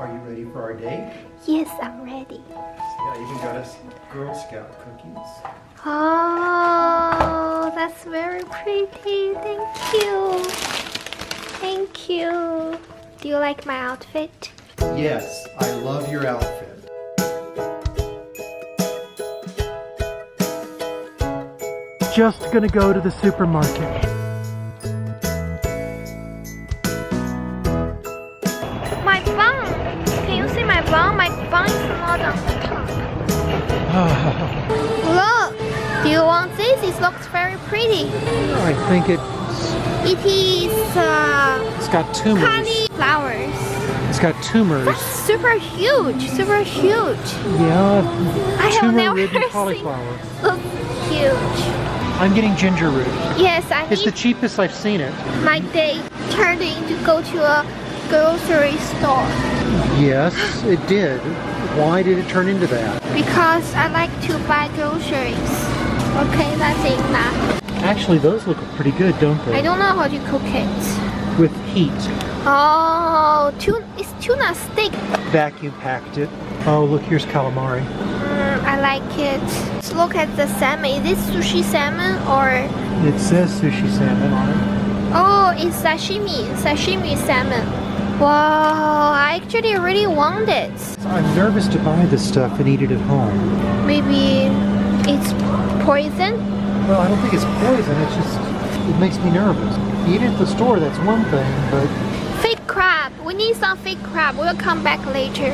Are you ready for our date? Yes, I'm ready. Yeah, I even got us Girl Scout cookies. Oh, that's very pretty. Thank you. Thank you. Do you like my outfit? Yes, I love your outfit. Just gonna go to the supermarket. My bun. Can you see my bun? My bun is not on top. Look. Do you want this? It looks very pretty. I think It is it's got tumors. honey flowers. It's got tumors. That's super huge. Super huge. Yeah, I have never tumor-ridden seen. cauliflower. Looks huge. I'm getting ginger root. Yes, I It's the need cheapest I've seen it. my day turned into go to a grocery store Yes, it did. Why did it turn into that? because I like to buy groceries. Okay, that's enough. Actually, those look pretty good, don't they? I don't know how to cook it. With heat. Oh, it's tuna steak. Vacuum packed it. Oh, look, here's calamari. I like it. Let's look at the salmon. Is this sushi salmon or? It says sushi salmon on it. Oh, it's sashimi salmon. Wow, I actually really want it. I'm nervous to buy this stuff and eat it at home. Maybe it's poison? Well, I don't think it's poison. It's just, it makes me nervous. Eat it at the store, that's one thing, but... Fake crab. We need some fake crab. We'll come back later.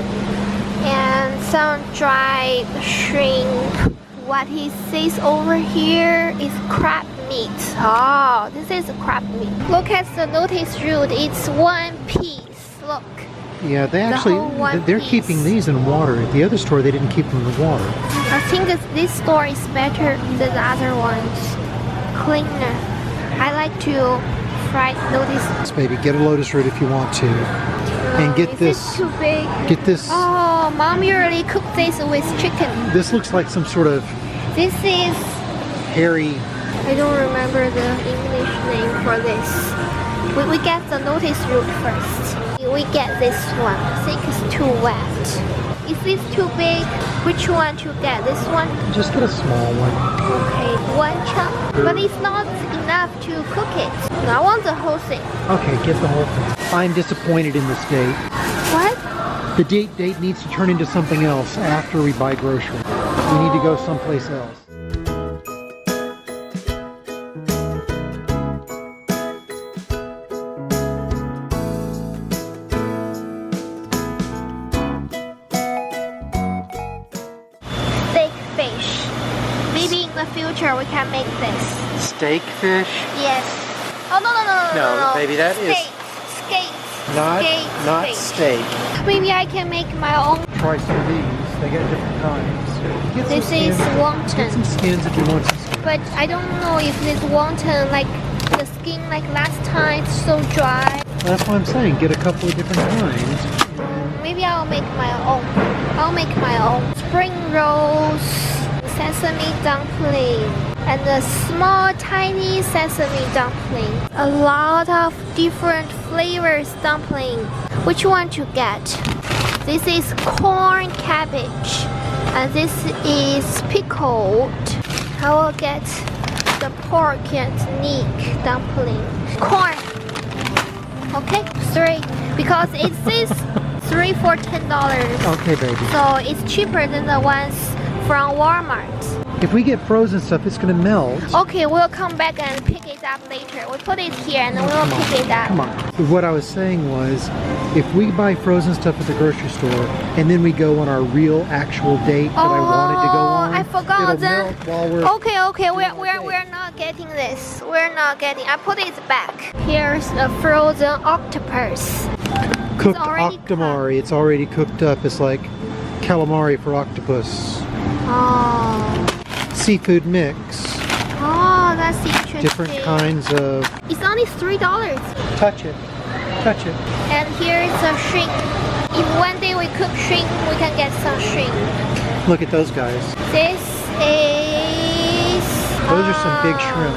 And some dried shrimp. What he says over here is crab meat. Oh, this is crab meat. Look at the notice route. It's one piece. Look. Yeah, they The actually, whole one they're piece. keeping these in water. At the other store, they didn't keep them in water. I think this store is better than the other ones. Cleaner. I like to fry notice. This baby, get a lotus root if you want to. And get Is this, it too big? get this, Oh, mom usually cook this with chicken. this looks like some sort of This is, hairy, I don't remember the English name for this. We get the notice root first. We get this one. I think it's too wet. Is this too big? Which one to get? This one? just get a small one. Okay, one chunk. But it's not enough to cook it. No, I want the whole thing. Okay, get the whole thing. I'm disappointed in this date. What? The date needs to turn into something else after we buy groceries. We need to go someplace else. Steak fish. Maybe in the future we can make this. Steak fish? Yes. Oh no. No, baby, that is Skate. not steak. Maybe I can make my own. Try some of these. They got different kinds. Get some This is skins. Get wonton. some skins if you want some skins. But I don't know if this wonton, like the skin like last time, it's so dry. That's what I'm saying. Get a couple of different kinds. Maybe I'll make my own. Spring rolls, sesame dumpling, and a small tiny sesame dumpling. A lot of different flavors dumpling. Which one to get? This is corn cabbage, and this is pickled. I will get the pork and neck dumpling. Corn. Okay, 3 because it says 3 for $10. Okay, baby. So it's cheaper than the ones from Walmart. If we get frozen stuff, it's going to melt. Okay, we'll come back and pick it up later. We put it here and then we'll pick it up. Come on. What I was saying was, if we buy frozen stuff at the grocery store, and then we go on our real, actual date that I wanted to go on, I forgot it'll then. melt while we're... Okay, we're not getting this. We're not getting. I put it back. Here's a frozen octopus. Cooked already octomari. It's already cooked up. It's like calamari for octopus. Oh, Seafood mix. that's interesting. Different kinds of... It's only $3. Touch it. Touch it. And here's a shrimp. If one day we cook shrimp, we can get some shrimp. Look at those guys. This is... Those are some big shrimp.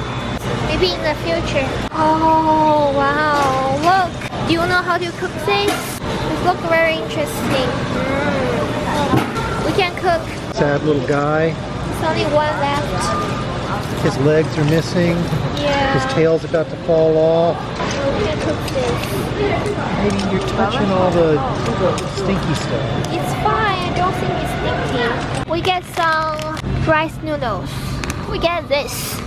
Maybe in the future. Oh, wow. Look. Do you know how to cook this? Look very interesting. We can cook. Sad little guy. There's only one left. His legs are missing. Yeah. His tail's about to fall off. We can cook this. Hey, you're touching all the stinky stuff. It's fine. I don't think it's stinky. We get some rice noodles. We get this.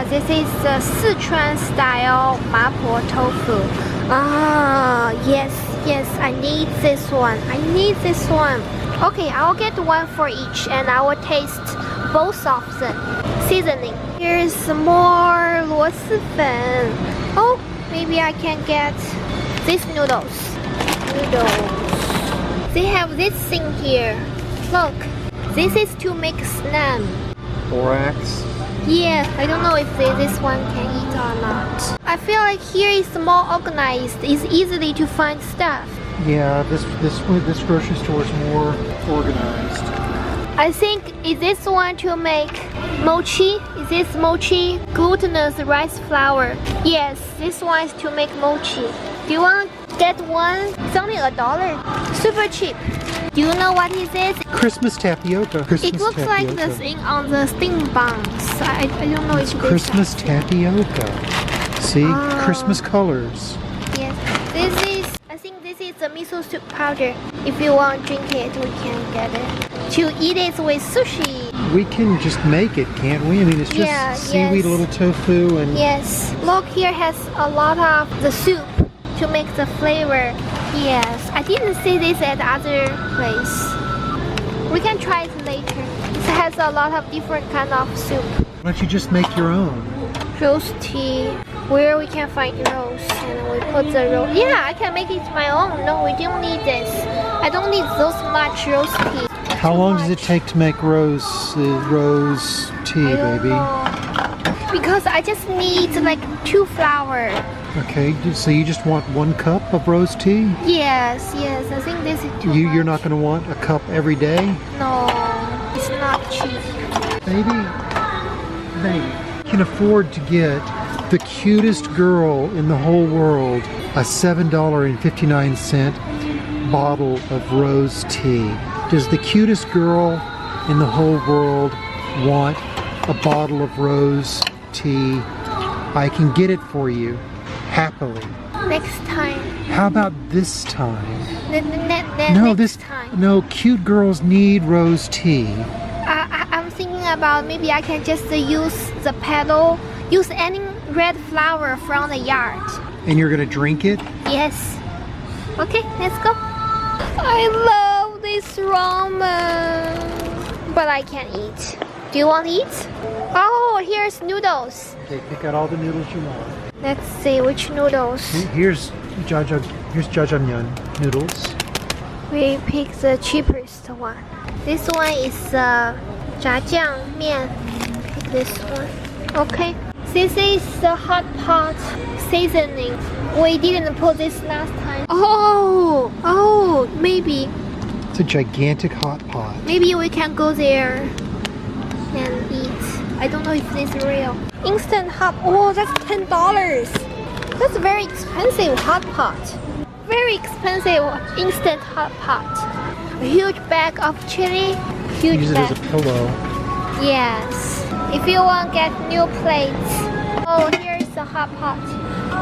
This is the Sichuan style mapo tofu. Yes, I need this one. Okay, I'll get one for each and I will taste both of them. Seasoning. Here's more 螺蛳粉. Oh, maybe I can get these noodles. They have this thing here. Look, this is to make slam. Borax. Yeah, I don't know if this one can eat or not. I feel like here is more organized. It's easily to find stuff. Yeah, this grocery store is more organized. I think is this one to make mochi? Is this mochi glutinous rice flour? Yes, this one is to make mochi. Do you want to get one? It's only $1. Super cheap. Do you know what is this? Christmas tapioca. It looks like the thing on the steam buns. I don't know if it's Christmas tapioca. See? Christmas colors. Yes. I think this is the miso soup powder. If you want to drink it, we can get it. To eat it with sushi. We can just make it, can't we? I mean, it's just seaweed, a little tofu, and... Yes. Look, here has a lot of the soup to make the flavor. Yes. I didn't see this at other place. We can try it later. It has a lot of different kind of soup. Why don't you just make your own? Rose tea. Where we can find rose and we put the rose. Yeah, I can make it my own. No, we don't need this. I don't need those much rose tea. How long does it take to make rose tea, baby? Because I just need like 2 flowers. Okay, so you just want 1 cup of rose tea? Yes. I think this is too much. You're not going to want a cup every day? No, it's not cheap. Baby, you can afford to get the cutest girl in the whole world a $7.59 bottle of rose tea. Does the cutest girl in the whole world want a bottle of rose tea? I can get it for you, happily. Next time. How about this time? Next time. No, cute girls need rose tea. I'm thinking about maybe I can just use the petal, use any red flower from the yard. And you're gonna drink it? Yes. Okay, let's go. I love this ramen, but I can't eat. Do you want to eat? Oh, here's noodles. Okay, pick out all the noodles you want. Let's see which noodles. Here's jjajangmyeon noodles. We pick the cheapest one. This one is jjajangmyeon. Pick this one. Okay. This is the hot pot seasoning. We didn't put this last time. Oh, maybe. It's a gigantic hot pot. Maybe we can go there and eat. I don't know if this is real. Instant hot. Oh, that's $10. That's very expensive hot pot. Very expensive instant hot pot. A huge bag of chili. Huge Use it bag. as a pillow. Yes. If you want to get new plates. Oh, here's the hot pot.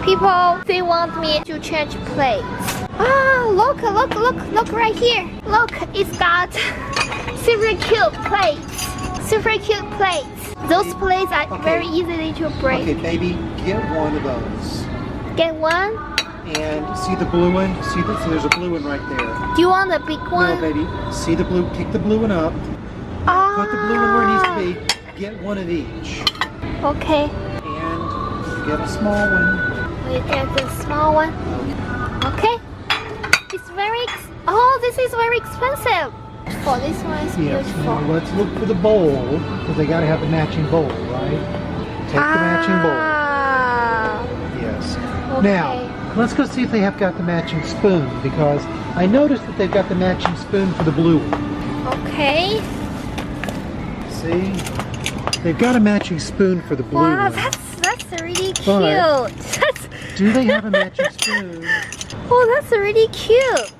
People, they want me to change plates. Look right here. Look, it's got super cute plates. Those plates are very easily to break. Okay, baby, get one of those. Get one? And see the blue one? See, there's a blue one right there. Do you want the big one? No, baby. See the blue? Pick the blue one up. Put the blue one where it needs to be. Get one of each. Okay. And get a small one. We get the small one. Okay. It's this is very expensive. Oh, this one is beautiful. Now let's look for the bowl, because they got to have the matching bowl, right? Take the matching bowl. Yes. Okay. Now, let's go see if they have got the matching spoon, because I noticed that they've got the matching spoon for the blue one. Okay. See? They've got a matching spoon for the blue one. Wow, that's really cute. But Do they have a matching spoon? Oh, that's really cute.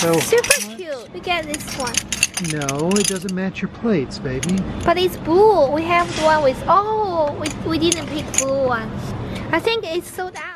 So, Super cute. We get this one. no, it doesn't match your plates, baby. But it's blue. We have the one with, oh, we didn't pick blue one. I think it's sold out.